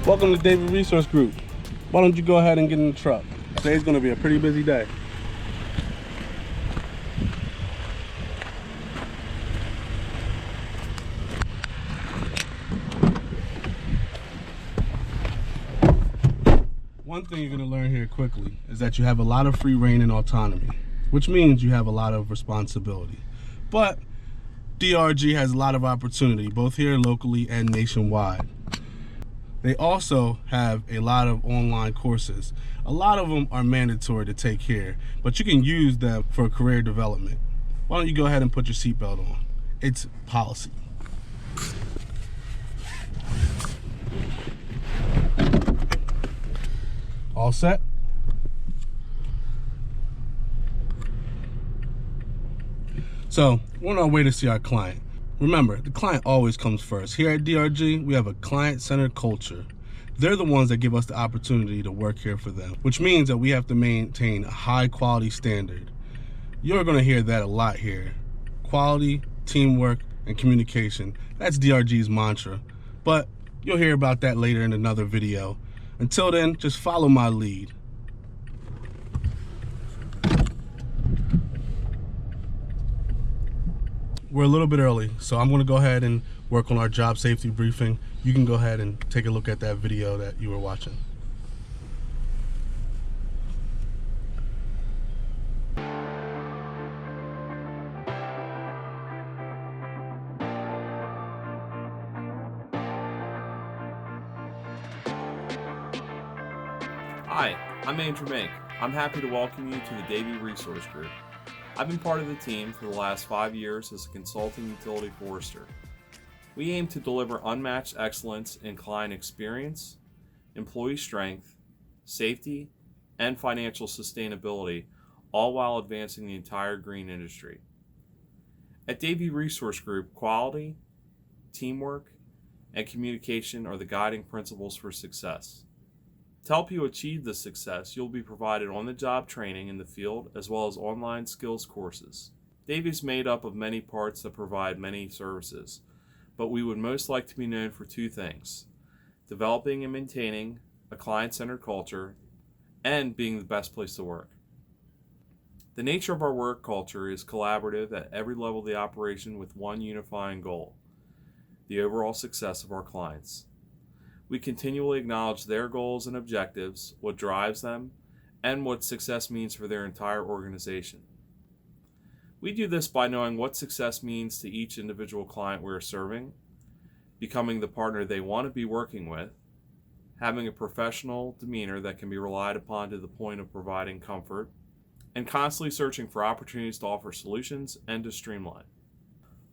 Welcome to Davey Resource Group. Why don't you go ahead and get in the truck? Today's going to be a pretty busy day. One thing you're going to learn here quickly is that you have a lot of free reign and autonomy, which means you have a lot of responsibility. But DRG has a lot of opportunity, both here locally and nationwide. They also have a lot of online courses. A lot of them are mandatory to take here, but you can use them for career development. Why don't you go ahead and put your seatbelt on? It's policy. All set? So, we're on our way to see our client. Remember, the client always comes first. Here at DRG, we have a client-centered culture. They're the ones that give us the opportunity to work here for them, which means that we have to maintain a high-quality standard. You're going to hear that a lot here. Quality, teamwork, and communication. That's DRG's mantra. But you'll hear about that later in another video. Until then, just follow my lead. We're a little bit early, so I'm going to go ahead and work on our job safety briefing. You can go ahead and take a look at that video that you were watching. Hi, I'm Andrew Mink. I'm happy to welcome you to the Davey Resource Group. I've been part of the team for the last 5 years as a consulting utility forester. We aim to deliver unmatched excellence in client experience, employee strength, safety, and financial sustainability, all while advancing the entire green industry. At Davey Resource Group, quality, teamwork, and communication are the guiding principles for success. To help you achieve this success, you'll be provided on-the-job training in the field as well as online skills courses. Davey is made up of many parts that provide many services, but we would most like to be known for two things: developing and maintaining a client-centered culture and being the best place to work. The nature of our work culture is collaborative at every level of the operation with one unifying goal: the overall success of our clients. We continually acknowledge their goals and objectives, what drives them, and what success means for their entire organization. We do this by knowing what success means to each individual client we are serving, becoming the partner they want to be working with, having a professional demeanor that can be relied upon to the point of providing comfort, and constantly searching for opportunities to offer solutions and to streamline.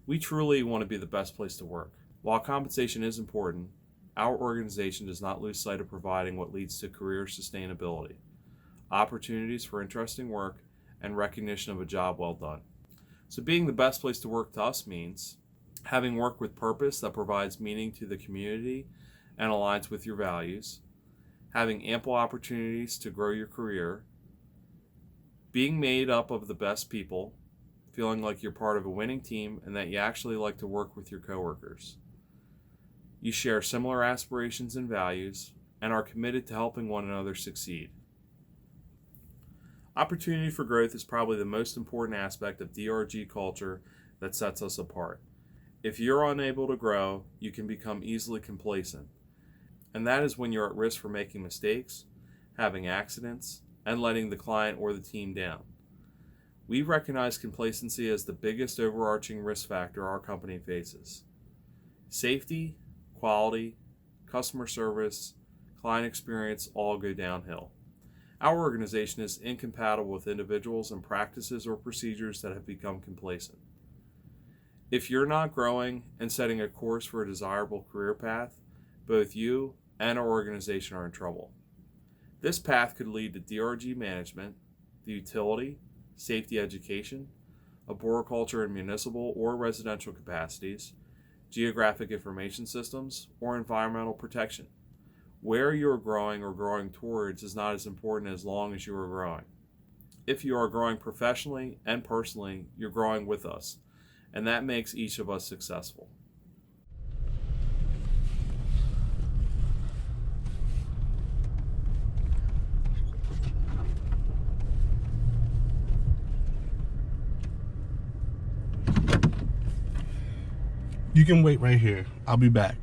We truly want to be the best place to work. While compensation is important, our organization does not lose sight of providing what leads to career sustainability, opportunities for interesting work, and recognition of a job well done. So being the best place to work to us means having work with purpose that provides meaning to the community and aligns with your values, having ample opportunities to grow your career, being made up of the best people, feeling like you're part of a winning team and that you actually like to work with your coworkers. You share similar aspirations and values and are committed to helping one another succeed. Opportunity for growth is probably the most important aspect of DRG culture that sets us apart. If you're unable to grow, you can become easily complacent. And that is when you're at risk for making mistakes, having accidents, and letting the client or the team down. We recognize complacency as the biggest overarching risk factor our company faces. Safety, quality, customer service, client experience all go downhill. Our organization is incompatible with individuals and practices or procedures that have become complacent. If you're not growing and setting a course for a desirable career path, both you and our organization are in trouble. This path could lead to DRG management, the utility, safety education, arboriculture in municipal or residential capacities, geographic information systems, or environmental protection. Where you are growing or growing towards is not as important as long as you are growing. If you are growing professionally and personally, you're growing with us, and that makes each of us successful. You can wait right here. I'll be back.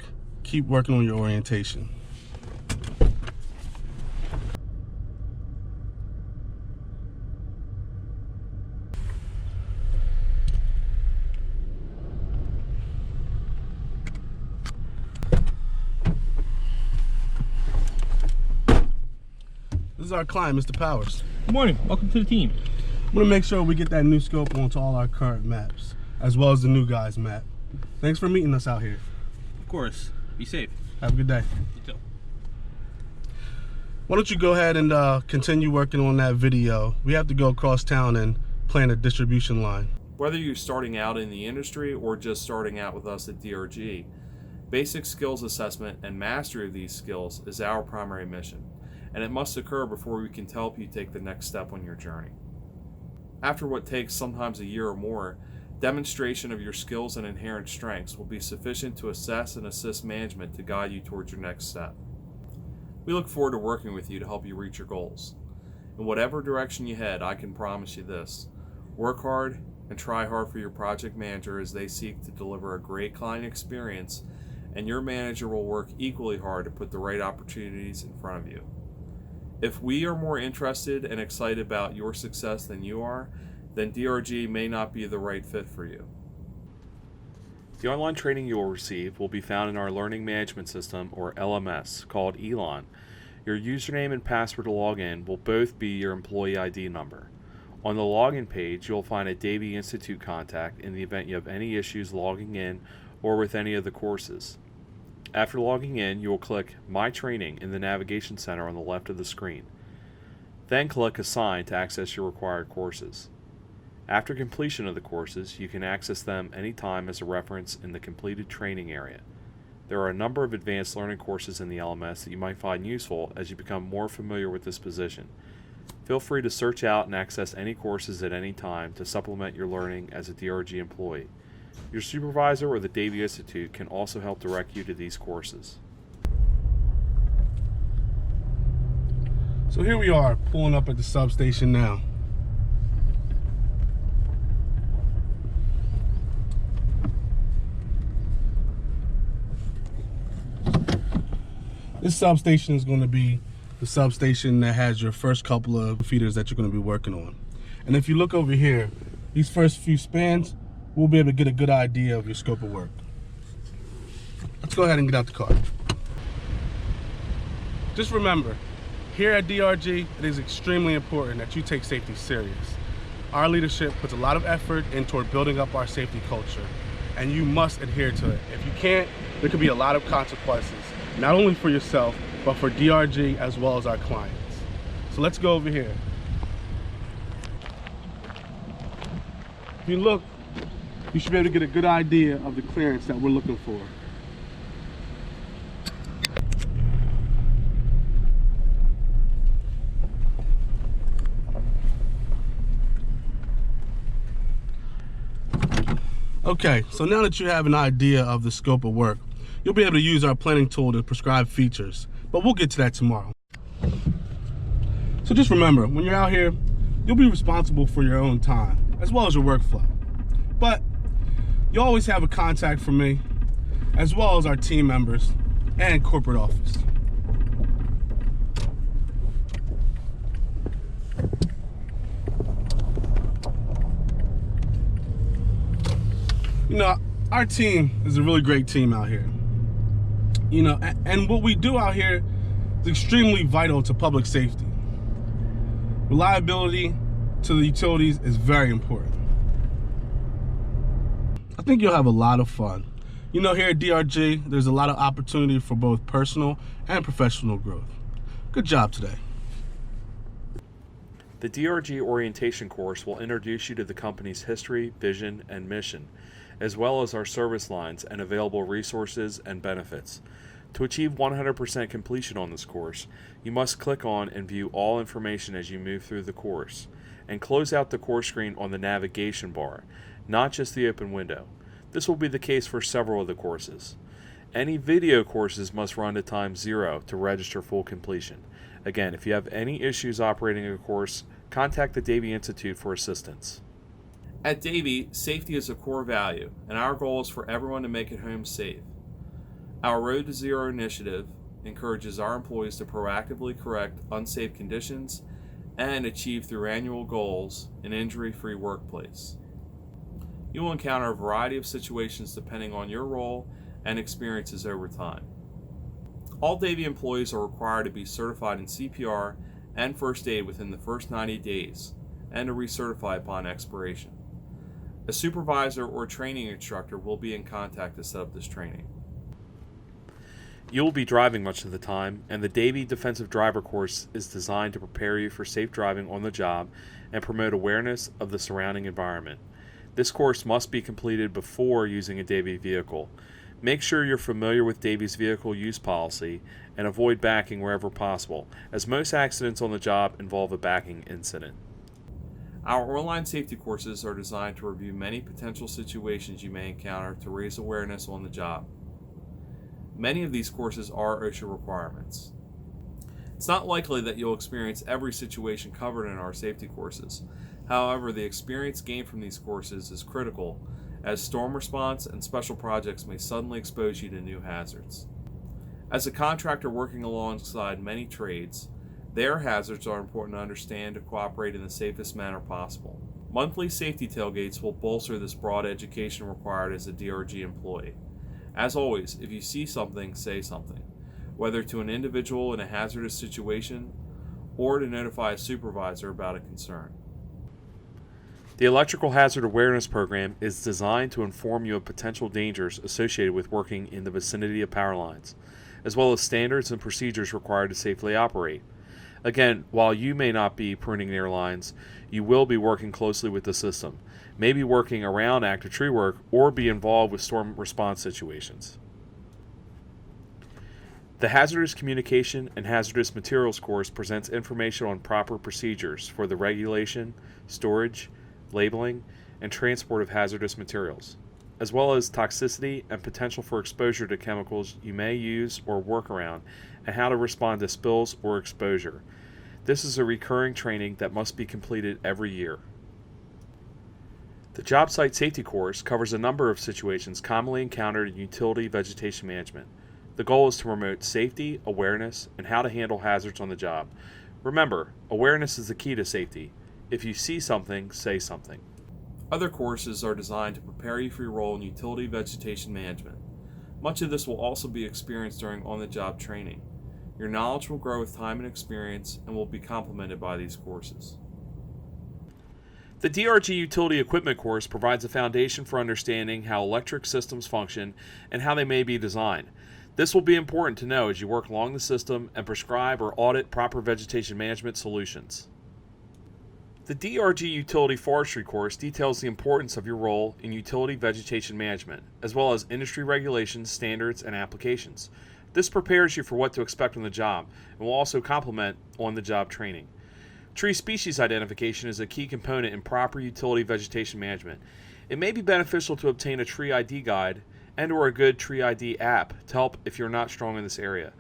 Keep working on your orientation. This is our client, Mr. Powers. Good morning. Welcome to the team. I'm gonna make sure we get that new scope onto all our current maps, as well as the new guy's map. Thanks for meeting us out here. Of course. Be safe. Have a good day. You too. Why don't you go ahead and continue working on that video? We have to go across town and plan a distribution line. Whether you're starting out in the industry or just starting out with us at DRG, basic skills assessment and mastery of these skills is our primary mission, and it must occur before we can help you take the next step on your journey. After what takes sometimes a year or more, demonstration of your skills and inherent strengths will be sufficient to assess and assist management to guide you towards your next step. We look forward to working with you to help you reach your goals. In whatever direction you head, I can promise you this: work hard and try hard for your project manager as they seek to deliver a great client experience, and your manager will work equally hard to put the right opportunities in front of you. If we are more interested and excited about your success than you are, then DRG may not be the right fit for you. The online training you will receive will be found in our Learning Management System, or LMS, called Elon. Your username and password to log in will both be your employee ID number. On the login page, you'll find a Davie Institute contact in the event you have any issues logging in or with any of the courses. After logging in, you will click My Training in the navigation center on the left of the screen. Then click Assign to access your required courses. After completion of the courses, you can access them anytime as a reference in the completed training area. There are a number of advanced learning courses in the LMS that you might find useful as you become more familiar with this position. Feel free to search out and access any courses at any time to supplement your learning as a DRG employee. Your supervisor or the Davie Institute can also help direct you to these courses. So here we are, pulling up at the substation now. This substation is going to be the substation that has your first couple of feeders that you're going to be working on. And if you look over here, these first few spans, we'll be able to get a good idea of your scope of work. Let's go ahead and get out the car. Just remember, here at DRG, it is extremely important that you take safety serious. Our leadership puts a lot of effort in toward building up our safety culture, and you must adhere to it. If you can't, there could be a lot of consequences, not only for yourself, but for DRG as well as our clients. So let's go over here. If you look, you should be able to get a good idea of the clearance that we're looking for. Okay, so now that you have an idea of the scope of work, you'll be able to use our planning tool to prescribe features, but we'll get to that tomorrow. So just remember, when you're out here, you'll be responsible for your own time, as well as your workflow. But you always have a contact for me, as well as our team members and corporate office. You know, our team is a really great team out here. You know, and what we do out here is extremely vital to public safety. Reliability to the utilities is very important. I think you'll have a lot of fun. You know, here at DRG, there's a lot of opportunity for both personal and professional growth. Good job today. The DRG orientation course will introduce you to the company's history, vision, and mission, as well as our service lines and available resources and benefits. To achieve 100% completion on this course, you must click on and view all information as you move through the course, and close out the course screen on the navigation bar, not just the open window. This will be the case for several of the courses. Any video courses must run to time 0 to register full completion. Again, if you have any issues operating a course, contact the Davie Institute for assistance. At Davie, safety is a core value, and our goal is for everyone to make it home safe. Our Road to Zero initiative encourages our employees to proactively correct unsafe conditions and achieve through annual goals an injury-free workplace. You will encounter a variety of situations depending on your role and experiences over time. All Davie employees are required to be certified in CPR and first aid within the first 90 days and to recertify upon expiration. A supervisor or training instructor will be in contact to set up this training. You will be driving much of the time, and the Davie Defensive Driver Course is designed to prepare you for safe driving on the job and promote awareness of the surrounding environment. This course must be completed before using a Davie vehicle. Make sure you're familiar with Davie's vehicle use policy and avoid backing wherever possible, as most accidents on the job involve a backing incident. Our online safety courses are designed to review many potential situations you may encounter to raise awareness on the job. Many of these courses are OSHA requirements. It's not likely that you'll experience every situation covered in our safety courses. However, the experience gained from these courses is critical, as storm response and special projects may suddenly expose you to new hazards. As a contractor working alongside many trades, their hazards are important to understand to cooperate in the safest manner possible. Monthly safety tailgates will bolster this broad education required as a DRG employee. As always, if you see something, say something, whether to an individual in a hazardous situation or to notify a supervisor about a concern. The Electrical Hazard Awareness Program is designed to inform you of potential dangers associated with working in the vicinity of power lines, as well as standards and procedures required to safely operate. Again, while you may not be pruning near lines, you will be working closely with the system, maybe working around active tree work, or be involved with storm response situations. The Hazardous Communication and Hazardous Materials course presents information on proper procedures for the regulation, storage, labeling, and transport of hazardous materials, as well as toxicity and potential for exposure to chemicals you may use or work around, and how to respond to spills or exposure. This is a recurring training that must be completed every year. The Job Site Safety course covers a number of situations commonly encountered in utility vegetation management. The goal is to promote safety, awareness, and how to handle hazards on the job. Remember, awareness is the key to safety. If you see something, say something. Other courses are designed to prepare you for your role in utility vegetation management. Much of this will also be experienced during on-the-job training. Your knowledge will grow with time and experience and will be complemented by these courses. The DRG Utility Equipment course provides a foundation for understanding how electric systems function and how they may be designed. This will be important to know as you work along the system and prescribe or audit proper vegetation management solutions. The DRG Utility Forestry course details the importance of your role in utility vegetation management, as well as industry regulations, standards, and applications. This prepares you for what to expect on the job and will also complement on-the-job training. Tree species identification is a key component in proper utility vegetation management. It may be beneficial to obtain a tree ID guide and/or a good tree ID app to help if you're not strong in this area.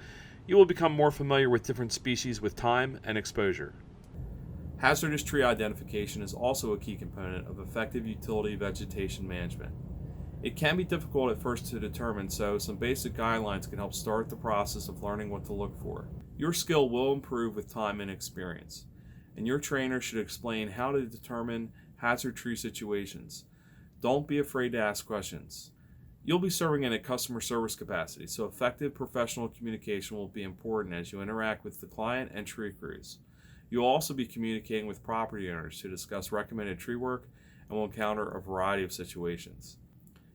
You will become more familiar with different species with time and exposure. Hazardous tree identification is also a key component of effective utility vegetation management. It can be difficult at first to determine, so some basic guidelines can help start the process of learning what to look for. Your skill will improve with time and experience, and your trainer should explain how to determine hazard tree situations. Don't be afraid to ask questions. You'll be serving in a customer service capacity, so effective professional communication will be important as you interact with the client and tree crews. You'll also be communicating with property owners to discuss recommended tree work and will encounter a variety of situations.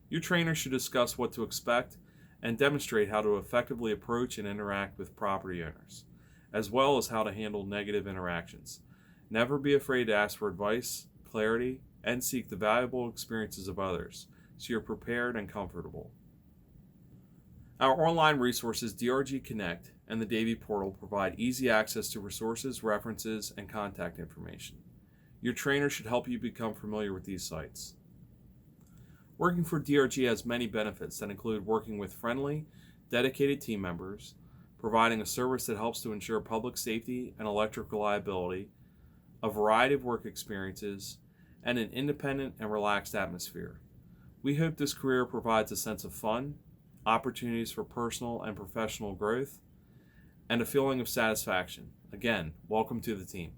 Your trainer should discuss what to expect and demonstrate how to effectively approach and interact with property owners, as well as how to handle negative interactions. Never be afraid to ask for advice, clarity, and seek the valuable experiences of others, so you're prepared and comfortable. Our online resources, DRG Connect and the Davie Portal, provide easy access to resources, references, and contact information. Your trainer should help you become familiar with these sites. Working for DRG has many benefits that include working with friendly, dedicated team members, providing a service that helps to ensure public safety and electric reliability, a variety of work experiences, and an independent and relaxed atmosphere. We hope this career provides a sense of fun, opportunities for personal and professional growth, and a feeling of satisfaction. Again, welcome to the team.